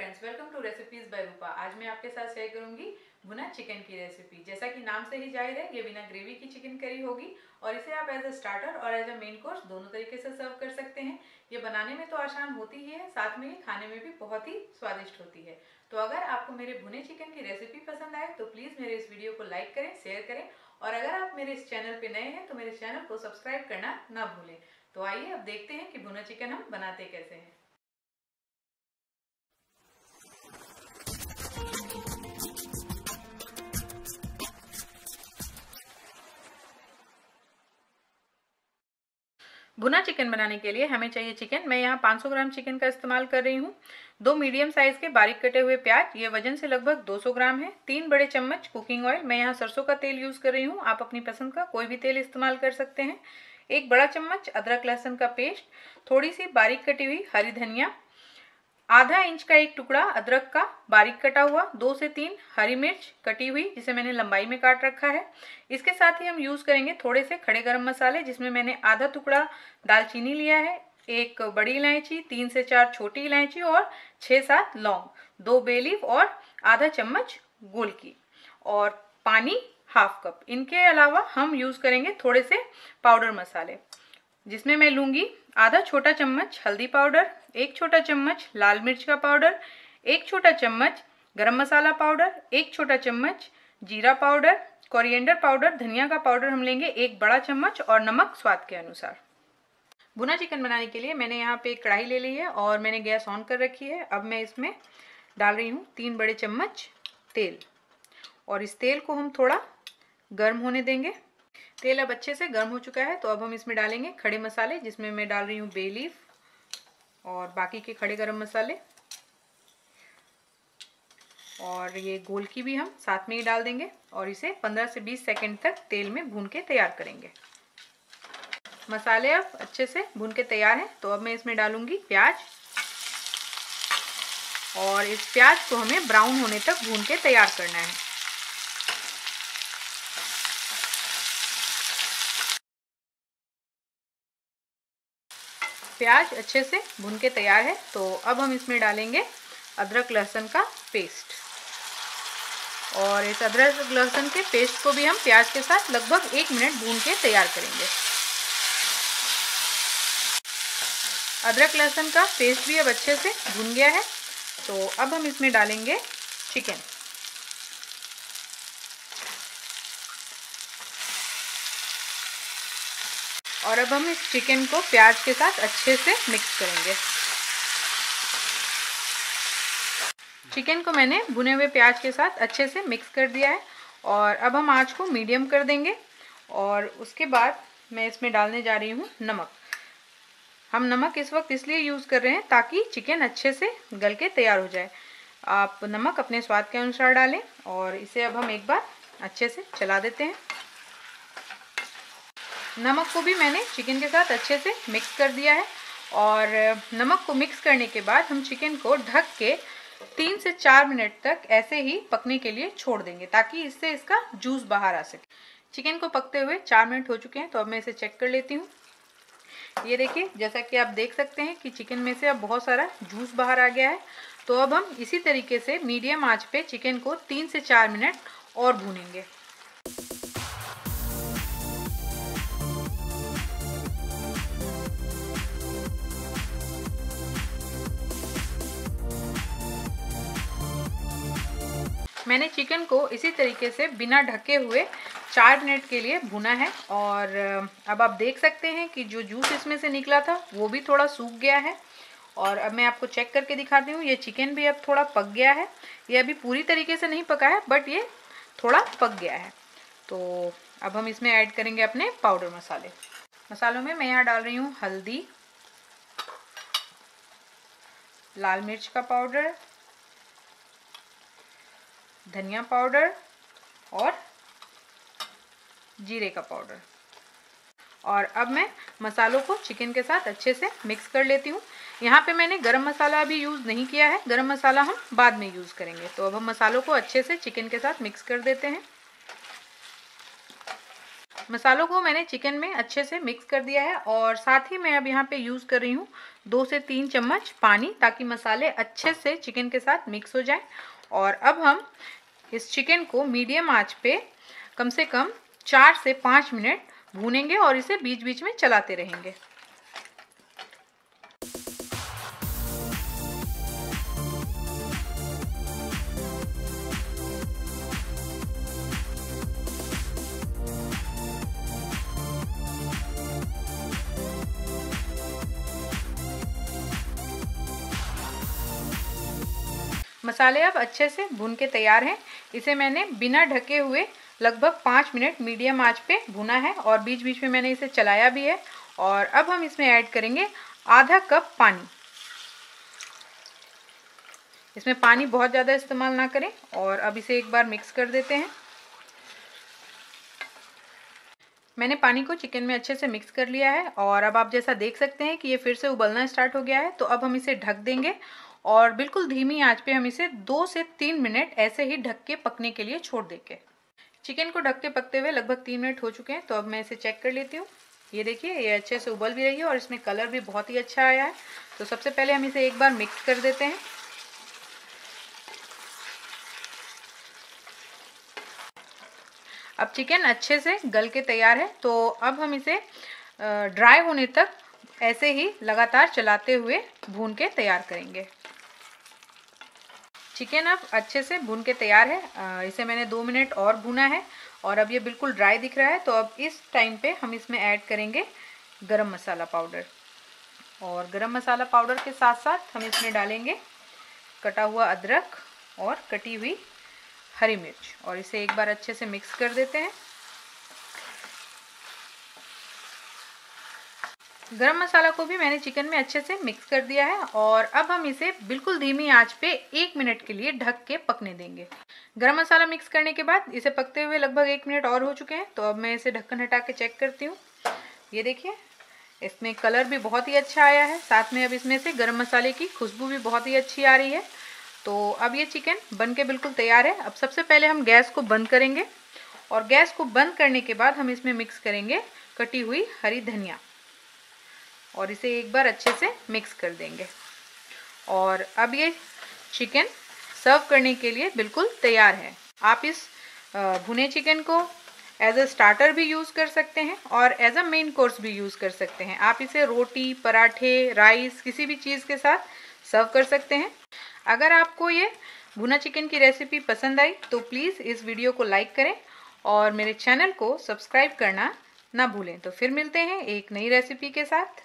Friends, welcome to recipes by Rupa. आज मैं आपके साथ शेयर करूंगी भुना चिकन की रेसिपी। जैसा कि नाम से ही जाहिर है, ये बिना ग्रेवी की चिकन करी होगी और इसे आप एज अ स्टार्टर और एज अ मेन कोर्स दोनों तरीके से सर्व कर सकते हैं। ये बनाने में तो आसान होती ही है, साथ में ये खाने में भी बहुत ही स्वादिष्ट होती है। तो अगर आपको मेरे भुने चिकन की रेसिपी पसंद आए तो प्लीज़ मेरे इस वीडियो को लाइक करें, शेयर करें और अगर आप मेरे इस चैनल पर नए हैं तो मेरे चैनल को सब्सक्राइब करना ना भूलें। तो आइए अब देखते हैं कि भुना चिकन हम बनाते कैसे हैं। भुना चिकन बनाने के लिए हमें चाहिए चिकन। मैं यहाँ 500 ग्राम चिकन का इस्तेमाल कर रही हूँ। 2 मीडियम साइज के बारीक कटे हुए प्याज, ये वजन से लगभग 200 ग्राम है। 3 बड़े चम्मच कुकिंग ऑयल, मैं यहाँ सरसों का तेल यूज कर रही हूँ, आप अपनी पसंद का कोई भी तेल इस्तेमाल कर सकते हैं। 1 बड़ा चम्मच अदरक लहसुन का पेस्ट, थोड़ी सी बारीक कटी हुई हरी धनिया, आधा इंच का एक टुकड़ा अदरक का बारीक कटा हुआ, 2 से 3 हरी मिर्च कटी हुई जिसे मैंने लंबाई में काट रखा है। इसके साथ ही हम यूज करेंगे थोड़े से खड़े गरम मसाले, जिसमें मैंने आधा टुकड़ा दालचीनी लिया है, 1 बड़ी इलायची, 3 से 4 छोटी इलायची और 6-7 लौंग, 2 बे लीफ और आधा चम्मच गुड़ की, और पानी ½ कप। इनके अलावा हम यूज करेंगे थोड़े से पाउडर मसाले, जिसमें मैं लूंगी आधा छोटा चम्मच हल्दी पाउडर, 1 छोटा चम्मच लाल मिर्च का पाउडर, 1 छोटा चम्मच गरम मसाला पाउडर, 1 छोटा चम्मच जीरा पाउडर, कोरिएंडर पाउडर, धनिया का पाउडर हम लेंगे 1 बड़ा चम्मच और नमक स्वाद के अनुसार। भुना चिकन बनाने के लिए मैंने यहाँ पे एक कढ़ाई ले ली है और मैंने गैस ऑन कर रखी है। अब मैं इसमें डाल रही हूँ 3 बड़े चम्मच तेल और इस तेल को हम थोड़ा गर्म होने देंगे। तेल अब अच्छे से गर्म हो चुका है, तो अब हम इसमें डालेंगे खड़े मसाले, जिसमें मैं डाल रही हूँ बे लीफ और बाकी के खड़े गरम मसाले, और ये गोल की भी हम साथ में ही डाल देंगे और इसे 15 से 20 सेकंड तक तेल में भून के तैयार करेंगे। मसाले अब अच्छे से भून के तैयार हैं, तो अब मैं इसमें डालूंगी प्याज और इस प्याज को हमें ब्राउन होने तक भून के तैयार करना है। प्याज अच्छे से भून के तैयार है, तो अब हम इसमें डालेंगे अदरक लहसुन का पेस्ट और इस अदरक लहसुन के पेस्ट को भी हम प्याज के साथ लगभग 1 मिनट भून के तैयार करेंगे। अदरक लहसुन का पेस्ट भी अब अच्छे से भून गया है, तो अब हम इसमें डालेंगे चिकन और अब हम इस चिकन को प्याज के साथ अच्छे से मिक्स करेंगे। चिकन को मैंने भुने हुए प्याज के साथ अच्छे से मिक्स कर दिया है और अब हम आंच को मीडियम कर देंगे और उसके बाद मैं इसमें डालने जा रही हूँ नमक। हम नमक इस वक्त इसलिए यूज़ कर रहे हैं ताकि चिकन अच्छे से गल के तैयार हो जाए। आप नमक अपने स्वाद के अनुसार डालें और इसे अब हम एक बार अच्छे से चला देते हैं। नमक को भी मैंने चिकन के साथ अच्छे से मिक्स कर दिया है और नमक को मिक्स करने के बाद हम चिकन को ढक के 3 से 4 मिनट तक ऐसे ही पकने के लिए छोड़ देंगे, ताकि इससे इसका जूस बाहर आ सके। चिकन को पकते हुए 4 मिनट हो चुके हैं, तो अब मैं इसे चेक कर लेती हूँ। ये देखिए, जैसा कि आप देख सकते हैं कि चिकन में से अब बहुत सारा जूस बाहर आ गया है। तो अब हम इसी तरीके से मीडियम आंच पे चिकन को 3 से 4 मिनट और भूनेंगे। मैंने चिकन को इसी तरीके से बिना ढके हुए 4 मिनट के लिए भुना है और अब आप देख सकते हैं कि जो जूस इसमें से निकला था वो भी थोड़ा सूख गया है। और अब मैं आपको चेक करके दिखाती हूँ, ये चिकन भी अब थोड़ा पक गया है। ये अभी पूरी तरीके से नहीं पका है, बट ये थोड़ा पक गया है। तो अब हम इसमें ऐड करेंगे अपने पाउडर मसाले। मसालों में मैं यहाँ डाल रही हूँ हल्दी, लाल मिर्च का पाउडर, धनिया पाउडर और जीरे का पाउडर। और अब मैं मसालों को चिकन के साथ अच्छे से मिक्स कर लेती हूँ। यहाँ पे मैंने गरम मसाला अभी यूज़ नहीं किया है, गरम मसाला हम बाद में यूज़ करेंगे। तो अब हम मसालों को अच्छे से चिकन के साथ मिक्स कर देते हैं। मसालों को मैंने चिकन में अच्छे से मिक्स कर दिया है और साथ ही मैं अब यहाँ पे यूज़ कर रही हूँ 2 से 3 चम्मच पानी, ताकि मसाले अच्छे से चिकन के साथ मिक्स हो जाएं। और अब हम इस चिकन को मीडियम आंच पे कम से कम 4 से 5 मिनट भूनेंगे और इसे बीच बीच में चलाते रहेंगे। मसाले अब अच्छे से भून के तैयार हैं। इसे मैंने बिना ढके हुए लगभग 5 मिनट मीडियम आंच पे भुना है और बीच बीच में मैंने इसे चलाया भी है। और अब हम इसमें ऐड करेंगे आधा कप पानी। इसमें पानी बहुत ज़्यादा इस्तेमाल ना करें। और अब इसे एक बार मिक्स कर देते हैं। मैंने पानी को चिकन में अच्छे से मिक्स कर लिया है और अब आप जैसा देख सकते हैं कि ये फिर से उबलना स्टार्ट हो गया है। तो अब हम इसे ढक देंगे और बिल्कुल धीमी आंच पे हम इसे 2 से 3 मिनट ऐसे ही ढक के पकने के लिए छोड़ देंगे। चिकन को ढक के पकते हुए लगभग 3 मिनट हो चुके हैं। तो अब मैं इसे चेक कर लेती हूँ। ये देखिए, ये अच्छे से उबल भी रही है और इसमें कलर भी बहुत ही अच्छा आया है। तो सबसे पहले हम इसे एक बार मिक्स कर देते हैं। अब चिकन अच्छे से गल के तैयार है। तो अब हम इसे ड्राई होने तक ऐसे ही लगातार चलाते हुए भून के तैयार करेंगे। चिकन अब अच्छे से भून के तैयार है। इसे मैंने 2 मिनट और भूना है और अब ये बिल्कुल ड्राई दिख रहा है। तो अब इस टाइम पे हम इसमें ऐड करेंगे गरम मसाला पाउडर। और गरम मसाला पाउडर के साथ साथ हम इसमें डालेंगे कटा हुआ अदरक और कटी हुई हरी मिर्च और इसे एक बार अच्छे से मिक्स कर देते हैं। गरम मसाला को भी मैंने चिकन में अच्छे से मिक्स कर दिया है और अब हम इसे बिल्कुल धीमी आंच पे 1 मिनट के लिए ढक के पकने देंगे। गरम मसाला मिक्स करने के बाद इसे पकते हुए लगभग 1 मिनट और हो चुके हैं। तो अब मैं इसे ढक्कन हटा के चेक करती हूँ। ये देखिए, इसमें कलर भी बहुत ही अच्छा आया है। साथ में अब इसमें से गरम मसाले की खुशबू भी बहुत ही अच्छी आ रही है। तो अब ये चिकन बन के बिल्कुल तैयार है। अब सबसे पहले हम गैस को बंद करेंगे और गैस को बंद करने के बाद हम इसमें मिक्स करेंगे कटी हुई हरी धनिया और इसे एक बार अच्छे से मिक्स कर देंगे। और अब ये चिकन सर्व करने के लिए बिल्कुल तैयार है। आप इस भुने चिकन को एज अ स्टार्टर भी यूज़ कर सकते हैं और एज अ मेन कोर्स भी यूज़ कर सकते हैं। आप इसे रोटी, पराठे, राइस किसी भी चीज़ के साथ सर्व कर सकते हैं। अगर आपको ये भुना चिकन की रेसिपी पसंद आई तो प्लीज़ इस वीडियो को लाइक करें और मेरे चैनल को सब्सक्राइब करना ना भूलें। तो फिर मिलते हैं एक नई रेसिपी के साथ।